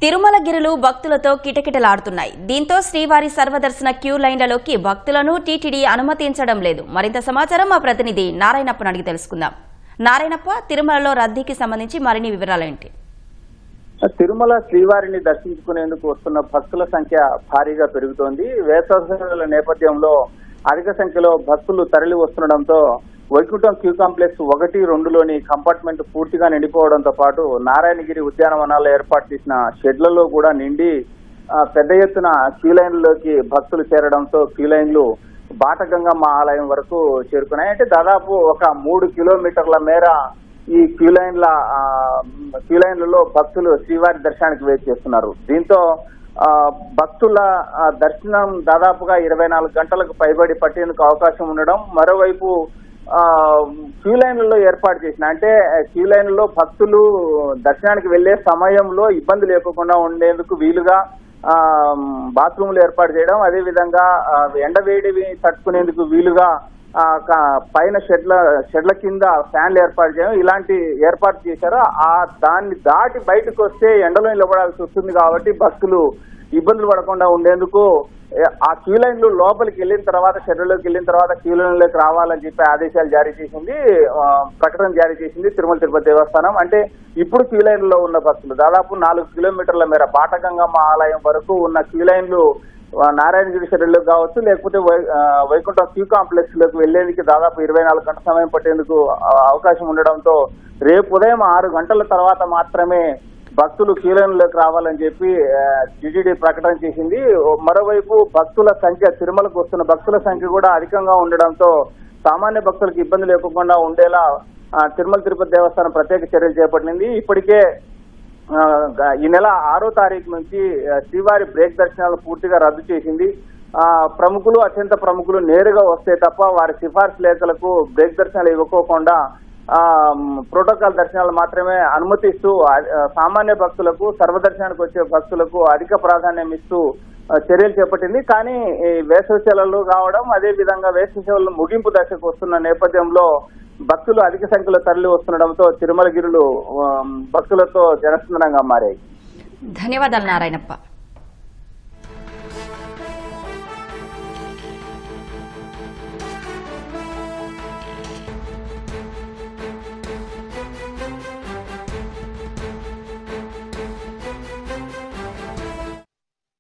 తిరుమలగిరులు భక్తులతో కిటకిటలాడుతున్నాయి. దీంతో శ్రీవారి సర్వదర్శన క్యూ లైన్లలోకి భక్తులను టీటీడీ అనుమతించడం లేదు. మరింత సమాచారం మా ప్రతినిధి నారాయణప్పను అడిగి తెలుసుకుందాం. నారాయణప్ప, తిరుమలలో రద్దీకి సంబంధించి మరిన్ని వివరాలేంటి? తిరుమల శ్రీవారిని దర్శించుకునేందుకు వస్తున్న భక్తుల సంఖ్య భారీగా పెరుగుతోంది. వేసవిల నేపథ్యంలో అధిక సంఖ్యలో భక్తులు తరలి వస్తుండటంతో వైకుంఠం క్యూ కాంప్లెక్స్ 1, 2లోని కంపార్ట్మెంట్ పూర్తిగా నిండిపోవడంతో పాటు నారాయణగిరి ఉద్యానవనాల్లో ఏర్పాటు చేసిన షెడ్లలో కూడా నిండి పెద్ద ఎత్తున క్యూ లైన్లలోకి భక్తులు చేరడంతో క్యూ లైన్లు బాటగంగమ్మ ఆలయం వరకు చేరుకున్నాయి. అంటే దాదాపు ఒక 3 కిలోమీటర్ల మేర ఈ క్యూ లైన్లలో భక్తులు శ్రీవారి దర్శనానికి వేచి చేస్తున్నారు. దీంతో భక్తుల దర్శనం దాదాపుగా 24 గంటలకు పైబడి పట్టేందుకు అవకాశం ఉండడం, మరోవైపు క్యూ లైన్లలో ఏర్పాటు చేసిన అంటే క్యూ లైన్లలో భక్తులు దర్శనానికి వెళ్లే సమయంలో ఇబ్బంది లేకుండా ఉండేందుకు వీలుగా బాత్రూమ్లు ఏర్పాటు చేయడం, అదేవిధంగా ఎండవేడిని తట్టుకునేందుకు వీలుగా పైన షెడ్ల కింద ఫ్యాన్లు ఏర్పాటు చేయడం, ఇలాంటి ఏర్పాటు చేశారు. దాన్ని దాటి బయటకు వస్తే ఎండలో నిలబడాల్సి వస్తుంది కాబట్టి భక్తులు ఇబ్బందులు పడకుండా ఉండేందుకు ఆ క్యూ లైన్లు లోపలికి వెళ్ళిన తర్వాత, షెడ్లలోకి వెళ్ళిన తర్వాత క్యూ లైన్లోకి రావాలని చెప్పి ఆదేశాలు జారీ చేసింది, ప్రకటన జారీ చేసింది తిరుమల తిరుపతి దేవస్థానం. అంటే ఇప్పుడు క్యూ లైన్లో ఉన్న భక్తులు దాదాపు 4 కిలోమీటర్ల మేర బాటగంగమ్మ ఆలయం వరకు ఉన్న క్యూ లైన్లు నారాయణగిరి షెడ్యూల్లోకి కావచ్చు, లేకపోతే వైకుంఠం క్యూ కాంప్లెక్స్ లోకి వెళ్లేందుకు దాదాపు 24 గంటల సమయం పట్టేందుకు అవకాశం ఉండడంతో రేపు ఉదయం 6 గంటల తర్వాత మాత్రమే భక్తులు క్యూ లైన్లోకి రావాలని చెప్పి టీటీడీ ప్రకటన చేసింది. మరోవైపు భక్తుల సంఖ్య, తిరుమలకు వస్తున్న భక్తుల సంఖ్య కూడా అధికంగా ఉండడంతో సామాన్య భక్తులకు ఇబ్బంది లేకుండా ఉండేలా తిరుమల తిరుపతి దేవస్థానం ప్రత్యేక చర్యలు చేపట్టింది. ఇప్పటికే ఈ నెల 6వ తారీఖు నుంచి శ్రీవారి బ్రేక్ దర్శనాలు పూర్తిగా రద్దు చేసింది. ప్రముఖులు, అత్యంత ప్రముఖులు నేరుగా వస్తే తప్ప వారి సిఫార్సు లేఖలకు బ్రేక్ దర్శనాలు ఇవ్వకోకుండా ప్రోటోకాల్ దర్శనాలు మాత్రమే అనుమతిస్తూ సామాన్య భక్తులకు, సర్వదర్శనానికి వచ్చే భక్తులకు అధిక ప్రాధాన్యం ఇస్తూ చర్యలు చేపట్టింది. కానీ వేసవి సెలవులు కావడం, అదే విధంగా వేసవి సెలవులు ముగింపు దశకు వస్తున్న నేపథ్యంలో భక్తులు అధిక సంఖ్యలో తరలి వస్తుండటంతో తిరుమలగిరులు భక్తులతో జనసంద్రంగా మారాయి. ధన్యవాదాలు నారాయణప్ప.